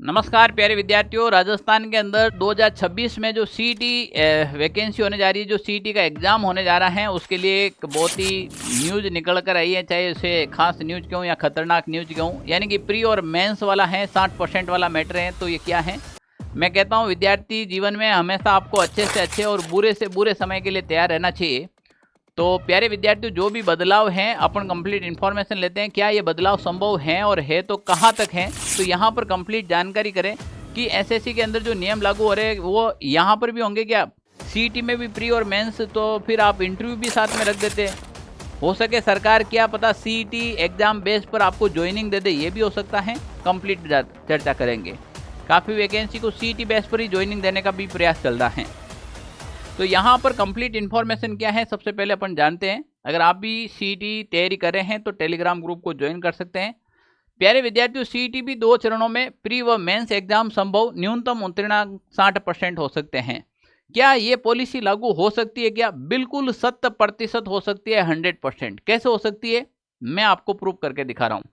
नमस्कार प्यारे विद्यार्थियों, राजस्थान के अंदर 2026 में जो सीईटी वैकेंसी होने जा रही है, जो सीईटी का एग्ज़ाम होने जा रहा है, उसके लिए एक बहुत ही न्यूज़ निकल कर आई है। चाहे उसे खास न्यूज़ कहूँ या खतरनाक न्यूज़ कहूँ, यानी कि प्री और मेंस वाला है, 60% वाला मैटर है। तो ये क्या है? मैं कहता हूँ विद्यार्थी जीवन में हमेशा आपको अच्छे से अच्छे और बुरे से बुरे समय के लिए तैयार रहना चाहिए। तो प्यारे विद्यार्थियों, जो भी बदलाव हैं अपन कंप्लीट इन्फॉर्मेशन लेते हैं। क्या ये बदलाव संभव है और है तो कहाँ तक है? तो यहाँ पर कंप्लीट जानकारी करें कि एसएससी के अंदर जो नियम लागू हो रहे हैं वो यहाँ पर भी होंगे क्या? सीईटी में भी प्री और मेंस, तो फिर आप इंटरव्यू भी साथ में रख देते। हो सके सरकार क्या पता सीईटी एग्जाम बेस पर आपको ज्वाइनिंग दे दे, ये भी हो सकता है। कंप्लीट चर्चा करेंगे। काफ़ी वैकेंसी को सीईटी बेस पर ही ज्वाइनिंग देने का भी प्रयास चल रहा है। तो यहाँ पर कंप्लीट इन्फॉर्मेशन क्या है, सबसे पहले अपन जानते हैं। अगर आप भी सीईटी तैयारी कर रहे हैं तो टेलीग्राम ग्रुप को ज्वाइन कर सकते हैं। प्यारे विद्यार्थियों, सीईटी भी 2 चरणों में प्री व मेंस एग्जाम संभव, न्यूनतम उत्तीर्ण 60% हो सकते हैं। क्या ये पॉलिसी लागू हो सकती है? क्या बिल्कुल 100% हो सकती है, 100%। कैसे हो सकती है, मैं आपको प्रूव करके दिखा रहा हूँ।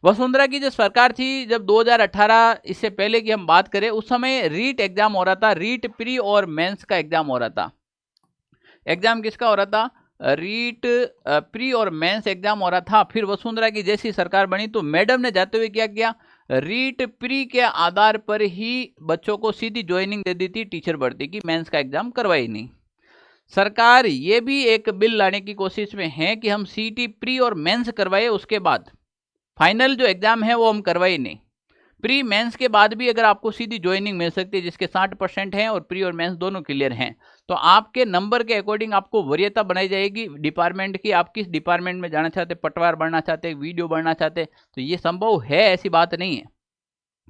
वसुंधरा की जो सरकार थी, जब 2018, इससे पहले की हम बात करें, उस समय रीट एग्जाम हो रहा था। रीट प्री और मेंस का एग्जाम हो रहा था। एग्जाम किसका हो रहा था? रीट प्री और मेंस एग्जाम हो रहा था। फिर वसुंधरा की जैसी सरकार बनी तो मैडम ने जाते हुए क्या किया, रीट प्री के आधार पर ही बच्चों को सीधी ज्वाइनिंग दे दी थी टीचर भर्ती की, मेंस का एग्जाम करवाई नहीं। सरकार ये भी एक बिल लाने की कोशिश में है कि हम सीईटी प्री और मेंस करवाए, उसके बाद फाइनल जो एग्जाम है वो हम करवाए नहीं। प्री मेंस के बाद भी अगर आपको सीधी ज्वाइनिंग मिल सकती है, जिसके 60% हैं और प्री और मेंस दोनों क्लियर हैं, तो आपके नंबर के अकॉर्डिंग आपको वरीयता बनाई जाएगी डिपार्टमेंट की। आप किस डिपार्टमेंट में जाना चाहते, पटवार बनना चाहते, वीडियो बनना चाहते, तो ये संभव है। ऐसी बात नहीं है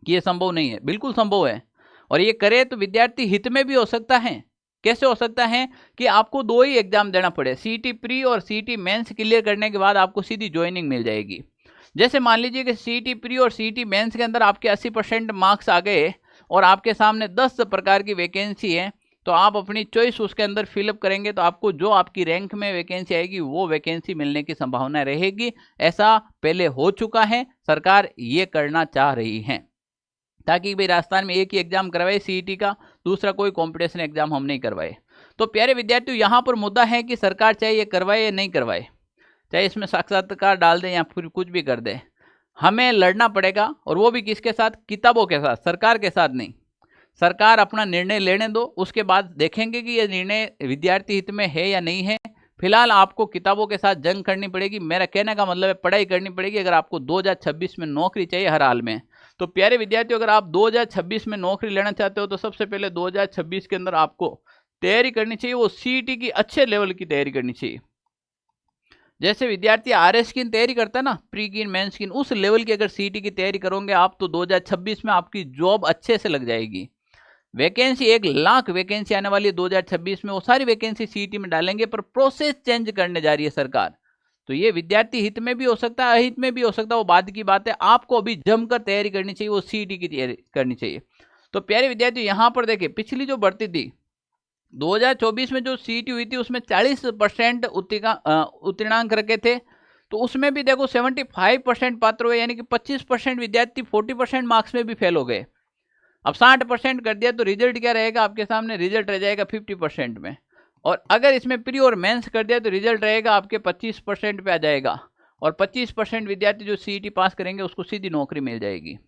कि ये संभव नहीं है, बिल्कुल संभव है। और ये करे तो विद्यार्थी हित में भी हो सकता है। कैसे हो सकता है कि आपको 2 ही एग्जाम देना पड़े, सीईटी प्री और सीईटी मेंस क्लियर करने के बाद आपको सीधी ज्वाइनिंग मिल जाएगी। जैसे मान लीजिए कि सीईटी प्री और सीईटी मेंस के अंदर आपके 80% मार्क्स आ गए और आपके सामने 10 प्रकार की वैकेंसी है, तो आप अपनी चॉइस उसके अंदर फिलअप करेंगे तो आपको जो आपकी रैंक में वैकेंसी आएगी वो वैकेंसी मिलने की संभावना रहेगी। ऐसा पहले हो चुका है, सरकार ये करना चाह रही है ताकि भाई राजस्थान में एक ही एग्जाम करवाए सीईटी का, दूसरा कोई कॉम्पिटिशन एग्जाम हम नहीं करवाए। तो प्यारे विद्यार्थियों, यहाँ पर मुद्दा है कि सरकार चाहे ये करवाए या नहीं करवाए, चाहे इसमें साक्षात्कार डाल दें या फिर कुछ भी कर दे, हमें लड़ना पड़ेगा। और वो भी किसके साथ? किताबों के साथ, सरकार के साथ नहीं। सरकार अपना निर्णय लेने दो, उसके बाद देखेंगे कि ये निर्णय विद्यार्थी हित में है या नहीं है। फिलहाल आपको किताबों के साथ जंग करनी पड़ेगी। मेरा कहने का मतलब है पढ़ाई करनी पड़ेगी अगर आपको 2026 में नौकरी चाहिए हर हाल में। तो प्यारे विद्यार्थियों, अगर आप 2026 में नौकरी लेना चाहते हो तो सबसे पहले 2026 के अंदर आपको तैयारी करनी चाहिए, वो सीईटी की अच्छे लेवल की तैयारी करनी चाहिए। जैसे विद्यार्थी आरएस की तैयारी करता है ना, प्री की मेंस की, उस लेवल की अगर सीईटी की तैयारी करोगे आप तो 2026 में आपकी जॉब अच्छे से लग जाएगी। वैकेंसी 1 लाख वैकेंसी आने वाली है 2026 में, वो सारी वैकेंसी सीईटी में डालेंगे, पर प्रोसेस चेंज करने जा रही है सरकार। तो ये विद्यार्थी हित में भी हो सकता है, अहित में भी हो सकता है, वो बाद की बात है। आपको अभी जमकर तैयारी करनी चाहिए, वो सीईटी की तैयारी करनी चाहिए। तो प्यारे विद्यार्थी, यहाँ पर देखिए पिछली जो भर्ती थी 2024 में जो सीईटी हुई थी उसमें 40% उत्तीर्णांक रखे थे। तो उसमें भी देखो 75% पात्र हुए, यानी कि 25% विद्यार्थी 40% मार्क्स में भी फेल हो गए। अब 60% कर दिया तो रिजल्ट क्या रहेगा आपके सामने? रिजल्ट रह जाएगा 50% में। और अगर इसमें प्री और मेंस कर दिया तो रिजल्ट रहेगा आपके 25% पे आ जाएगा। और 25% विद्यार्थी जो सीईटी पास करेंगे उसको सीधी नौकरी मिल जाएगी।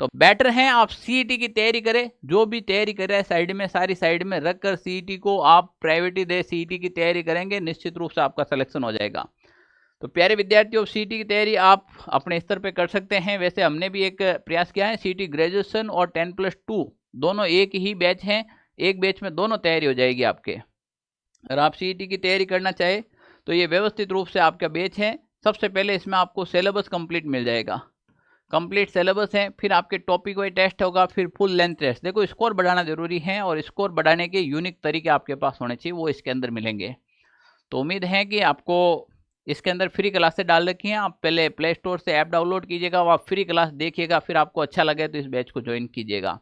तो बेटर है आप सीईटी की तैयारी करें। जो भी तैयारी कर रहा है साइड में, सारी साइड में रख कर सीईटी को आप प्रायोरिटी दे, सीईटी की तैयारी करेंगे, निश्चित रूप से आपका सिलेक्शन हो जाएगा। तो प्यारे विद्यार्थियों, सीईटी की तैयारी आप अपने स्तर पे कर सकते हैं। वैसे हमने भी एक प्रयास किया है, सीईटी ग्रेजुएशन और 10+2 दोनों एक ही बैच हैं, एक बैच में दोनों तैयारी हो जाएगी आपके। अगर आप सीईटी की तैयारी करना चाहे तो ये व्यवस्थित रूप से आपका बैच है। सबसे पहले इसमें आपको सिलेबस कंप्लीट मिल जाएगा, कंप्लीट सिलेबस है, फिर आपके टॉपिक वाइज टेस्ट होगा, फिर फुल लेंथ टेस्ट। देखो स्कोर बढ़ाना जरूरी है और स्कोर बढ़ाने के यूनिक तरीके आपके पास होने चाहिए, वो इसके अंदर मिलेंगे। तो उम्मीद है कि आपको इसके अंदर फ्री क्लासेस डाल रखी हैं। आप पहले प्ले स्टोर से ऐप डाउनलोड कीजिएगा, आप फ्री क्लास देखिएगा, फिर आपको अच्छा लगे तो इस बैच को ज्वाइन कीजिएगा।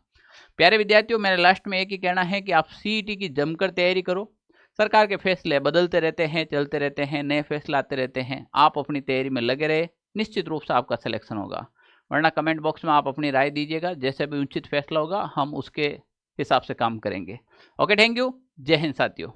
प्यारे विद्यार्थियों, मेरे लास्ट में एक ही कहना है कि आप सीईटी की जमकर तैयारी करो। सरकार के फैसले बदलते रहते हैं, चलते रहते हैं, नए फैसले आते रहते हैं। आप अपनी तैयारी में लगे रहे, निश्चित रूप से आपका सिलेक्शन होगा। वरना कमेंट बॉक्स में आप अपनी राय दीजिएगा, जैसे भी उचित फैसला होगा हम उसके हिसाब से काम करेंगे। ओके, थैंक यू, जय हिंद साथियों।